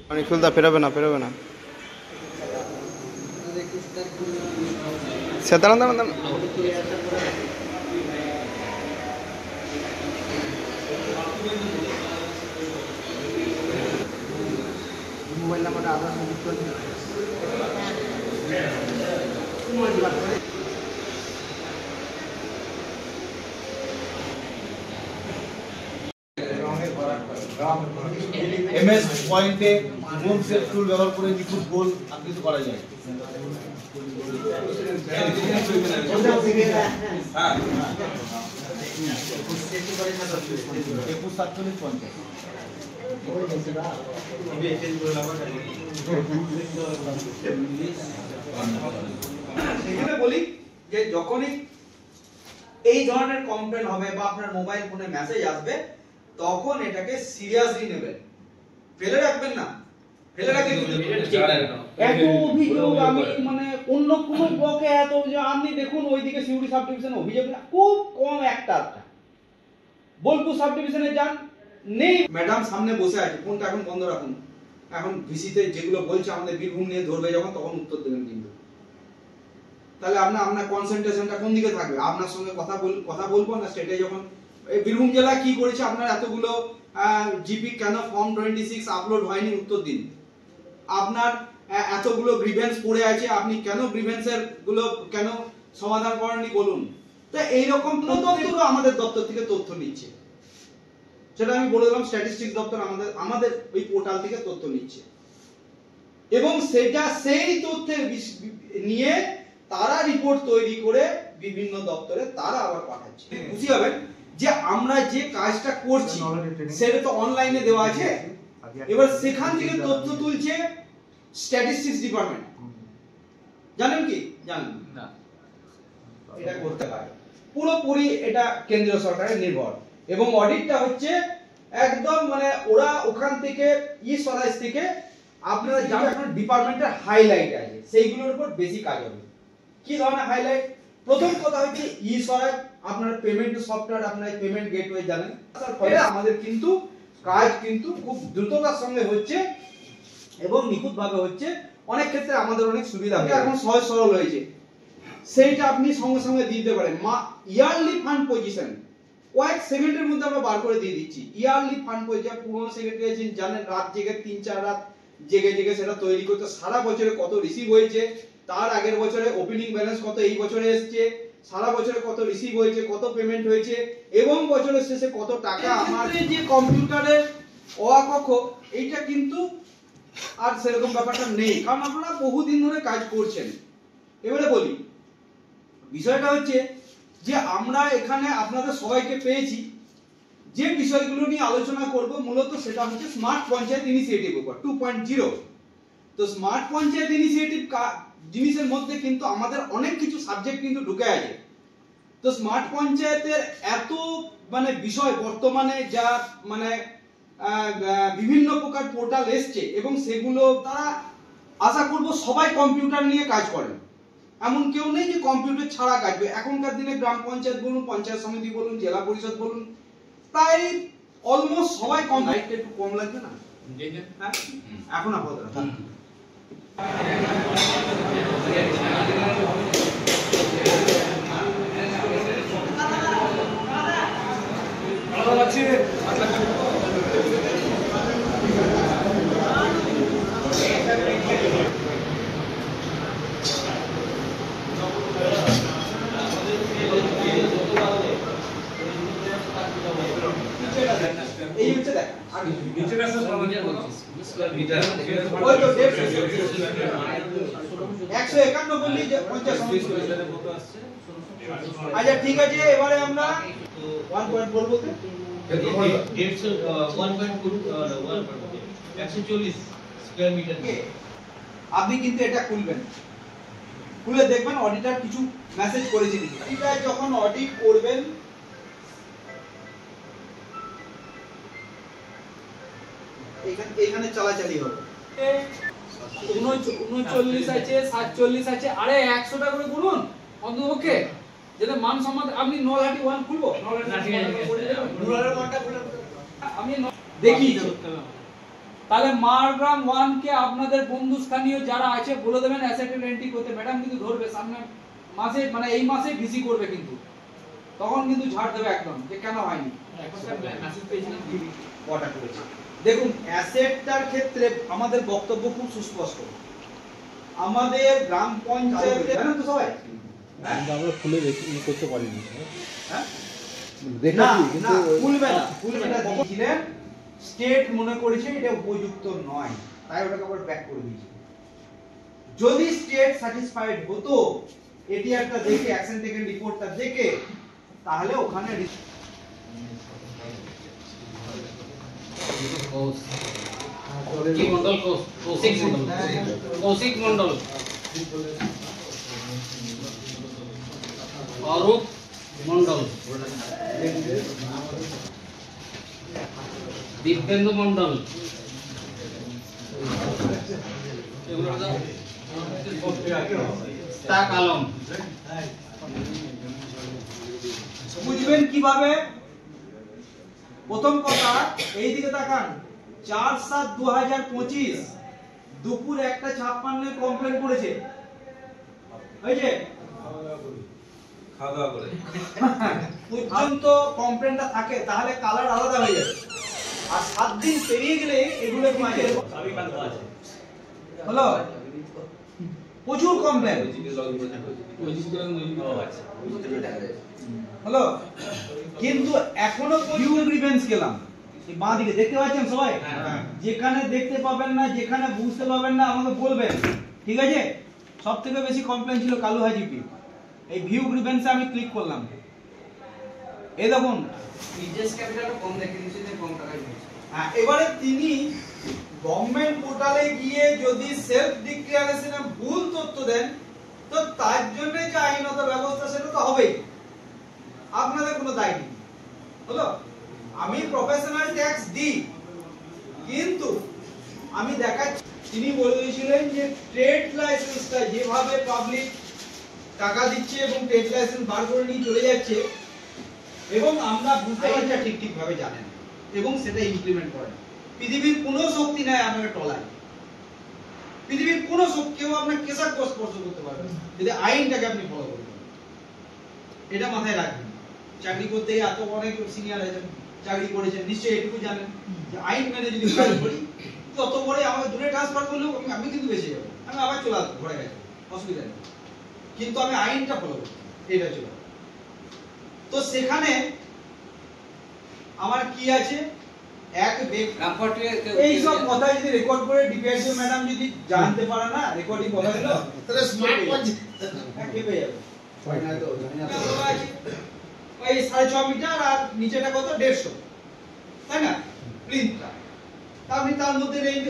খুলতা ফেরাবে না সে দাঁড়ান মোবাইল নাম্বারটা আধার যুক্ত আছে এমএস পয়েন্টে হোম সেট টুল ব্যবহার করে নিখুঁত গোল আকৃতি করা যায়। সেখানে বলি যে যখনই এই ধরনের কমপ্লেন হবে বা আপনার মোবাইল ফোনে মেসেজ আসবে তখন এটাকে সিরিয়াসলি নেবেন, ফেলে রাখবেন না। ফেলে রাখলে এত অভিযোগ আমি মানে অন্য কোন ব্লকে এত অভিযোগ আপনি দেখুন ওইদিকে সিউড়ি সাব ডিভিশনে অভিযোগ খুব কম একটা বোলপুর সাব ডিভিশনে যান নেই। ম্যাডাম সামনে বসে আছে, ফোনটা এখন বন্ধ রাখুন। এখন ভিসিতে যেগুলো বলছে আমাদের বীরভূম নিয়ে ধরবে যখন তখন উত্তর দেবেন কিন্তু। তাহলে আপনার কনসেন্ট্রেশনটা কোন দিকে থাকবে? আপনার সঙ্গে কথা বলবো না স্টেটে যখন এই বীরভূম জেলা কি করেছে আপনার এতগুলো জিপি কেন ফর্ম 26 আপলোড হয়নি উত্তর দিন। আপনার এতগুলো গ্রিভেন্স পড়ে আছে, আপনি কেন গ্রিভেন্সের গুলো কেন সমাধান করেননি বলুন। তো এইরকম প্রত্যেকগুলো আমাদের দপ্তর থেকে তথ্য নিচ্ছে, সেটা আমি বলে দিলাম। স্ট্যাটিস্টিক্স দপ্তর আমাদের ওই পোর্টাল থেকে তথ্য নিচ্ছে এবং সেটা সেই তথ্যের নিয়ে তারা রিপোর্ট তৈরি করে বিভিন্ন দপ্তরে তারা আবার পাঠাচ্ছে। বুঝতে হবেন যে আমরা যে কাজটা করছি সেটা তো অনলাইনে দেওয়া আছে, এবার সেখান থেকে তথ্য তুলছে স্ট্যাটিস্টিক্স ডিপার্টমেন্ট। জানেন কি? জানেন না? এটা করতে পারে পুরোপুরি, এটা কেন্দ্রীয় সরকারের নির্ভর এবং অডিটটা হচ্ছে একদম মানে ওরা ওখান থেকে স্বরাজ থেকে আপনারা যা আপনার ডিপার্টমেন্টের হাইলাইট আছে সেইগুলোর উপর বেশি কাজ হবে। কি ধরনের হাইলাইট? প্রথম কথা হচ্ছে স্বরাজ আপনার পেমেন্ট সফটওয়্যার, আপনার পেমেন্ট গেটওয়ে জানেন, এটা আমাদের কিন্তু কাজ কিন্তু খুব দ্রুততার সঙ্গে হচ্ছে এবং নিখুঁতভাবে হচ্ছে। অনেক ক্ষেত্রে আমাদের অনেক সুবিধা হচ্ছে, এখন সহজ সরল হয়েছে, সেইটা আপনি সঙ্গে সঙ্গে দিতে পারেন। ইয়ারলি ফান্ড পজিশন কয়েক সেকেন্ডের মধ্যে আমরা বার করে দিয়ে দিচ্ছি। ইয়ারলি ফান্ড পজিশন পুরনো সেক্রেটারি আছেন জানেন, রাত জেগে 3-4 রাত জেগে সেটা তৈরি করতে, সারা বছরে কত রিসিভ হয়েছে, তার আগের বছরে ওপেনিং ব্যালেন্স কত এই বছরে এসেছে, সারা বছরে কত রিসিভ হয়েছে, কত পেমেন্ট হয়েছে এবং বছরের শেষে কত টাকা। আমার যে কম্পিউটারের অকক্ষ এইটা কিন্তু আর সেরকম ব্যাপারটা নেই, কারণ আপনারা বহুদিন ধরে কাজ করছেন। এবারে বলি বিষয়টা হচ্ছে যে আমরা এখানে আপনাদের সবাইকে পেয়েছি, যে বিষয়গুলো নিয়ে আলোচনা করব মূলত সেটা হচ্ছে স্মার্ট পঞ্চায়েত ইনিশিয়েটিভ উপর 2.0। তো স্মার্ট পঞ্চায়েত ইনিশিয়েটিভ জিনিসের মধ্যে কিন্তু আমাদের অনেক কিছু সাবজেক্ট কিন্তু ঢুকে আছে। তো স্মার্ট পঞ্চায়েতের এত মানে বিষয় বর্তমানে যা মানে বিভিন্ন প্রকার পোর্টাল এসছে এবং সেগুলো তারা আশা করব সবাই কম্পিউটার নিয়ে কাজ করেন, এমন কেউ নেই যে কম্পিউটার ছাড়া কাজ করে। এখনকার দিনে গ্রাম পঞ্চায়েত বলুন, পঞ্চায়েত সমিতি বলুন, জেলা পরিষদ বলুন, প্রায় অলমোস্ট সবাই লাইটটা একটু কম লাগবে না? হ্যাঁ এখন আপাতত এই হচ্ছে দেখ আমি নিচে কাছে মিটার ওই তো 151 বললি যে 50 কত আসছে। আচ্ছা ঠিক আছে, এবারে আমরা 1.4 বলতে 140 স্কয়ার মিটার। আপনি কিন্তু এটা খুলবেন, খুলে দেখবেন অডিটর কিছু মেসেজ করেছে নাকি। এটা যখন অডিট করবেন এখানে চালাচালি হবে। 39 আছে, 47 আছে, আরে 100 টাকা করে বলুন অন্ততপক্ষে, যেটা মান সম্মান। আপনি নলহাটি 1 খুলবো, নলহাটি 1 আমি দেখি তাহলে মারগ্রাম 1 কে আপনাদের বন্ধু স্থানীয় যারা আছে বলে দেবেন অ্যাসেটের এন্ট্রি করতে। ম্যাডাম কিন্তু ধরবে সামনে মাসে, মানে এই মাসে ভিসি করবে, কিন্তু তখন কিন্তু ঝাড় দেবে একদম যে কেন হয়নি। মেসেজ পেয়েছিলাম কটা করেছে। দেখুন অ্যাসেটটার ক্ষেত্রে আমাদের বক্তব্য খুব সুস্পষ্ট। আমাদের গ্রাম পঞ্চায়েতে জানেন তো সবাই, আমরা খুলে করতে পারিনি। হ্যাঁ দেখেছি না কিন্তু খুলবে না, দিয়েছিলেন স্টেট মনে করেছে এটা উপযুক্ত নয়, তাই ওটাকে আবার ব্যাক করে দিয়েছে। যদি স্টেট স্যাটিসফাইড হতো এটি একটা দেখে অ্যাকশন টেকেন রিপোর্টটা দেখে, তাহলে ওখানে কি মন্ডল, কৌশিক মন্ডল, কৌশিক মন্ডল, অরূপ মন্ডল, দিব্যেন্দু মন্ডল, তাক আলম। বুঝবেন কিভাবে? প্রথম কথা, এই দিকে তাকান, 4/7/2025 দুপুর 1:56 কমপ্লেন করেছে, হয়েছে খাওয়া করে পর্যন্ত কমপ্লেনটা থাকে, তাহলে কালার আলাদা হয়ে যাবে। আর 7 দিন পেরিয়ে গেলে এগুলো হলো প্রচুর কমপ্লেন হলো, কিন্তু এখনো ভিউ গ্রিভেন্স গেলাম বাঁ দিকে দেখতে পাচ্ছেন সবাই, যেখানে দেখতে পাবেন না, যেখানে বুঝতে পাবেন না আমাকে বলবেন, ঠিক আছে? সব থেকে বেশি কমপ্লেন ছিল কালু হাজিপি। এই ভিউ গ্রিভেন্সে আমি ক্লিক করলাম, এই দেখুন বিজনেস ক্যাপিটালটা কম দেখে দিয়েছে, যে কম টাকায় দিয়েছে। হ্যাঁ, এবারে তিনি গভর্নমেন্ট পোর্টালে গিয়ে যদি সেলফ ডিক্লারেশনে ভুল তথ্য দেন, তো তার জন্য যে আইনত ব্যবস্থা সেটা তো হবেই, আপনাদের কোনো দায় নেই, হলো? আমি প্রফেশনাল ট্যাক্স দিই, কিন্তু আমি দেখাচ্ছি তিনি বলে দিয়েছিলেন যে ট্রেড লাইসেন্সটা যেভাবে পাবলিক টাকা দিচ্ছে এবং ট্রেড লাইসেন্স বার করে নিয়ে চলে যাচ্ছে, এবং আমরা বুঝতে পারছি ঠিক ভাবে জানেন এবং সেটা ইমপ্লিমেন্ট করেন। পৃথিবীর কোনো শক্তি নাই আমাকে টলায়, পৃথিবীর কোনো শক্তি, কেউ আপনার কেশার স্পর্শ করতে পারবে না যদি আইনটাকে আপনি ফলো করবেন। এটা মাথায় রাখবেন। চাকরি করতে এত অনেক সিনিয়র আছেন, চাকরি করেছেন, নিশ্চয়ই এটুকু জানেন যে আইন মেনে যদি কাজ করি, যত বড় আমাকে দূরে ট্রান্সফার করলেও আমি কিন্তু বেঁচে যাবো, আমি আবার চলে আসবো ঘরে গেছে, অসুবিধা নেই, কিন্তু আমি আইনটা ফলো করছি, এটা চলে। তো সেখানে আমার কি আছে, এই সব কথা যদি রেকর্ড করে ডিপিআইসি ম্যাডাম যদি জানতে পারে না, রেকর্ডিং কথা দিল তাহলে স্মার্ট ওয়াচ কেঁপে যাবে। হয় না তো, জানি না তো। ওই 6.5 মিটার আর নিচেটা কত 150, তাই না? প্লিন্থটা, আপনি তার মধ্যে রেঞ্জ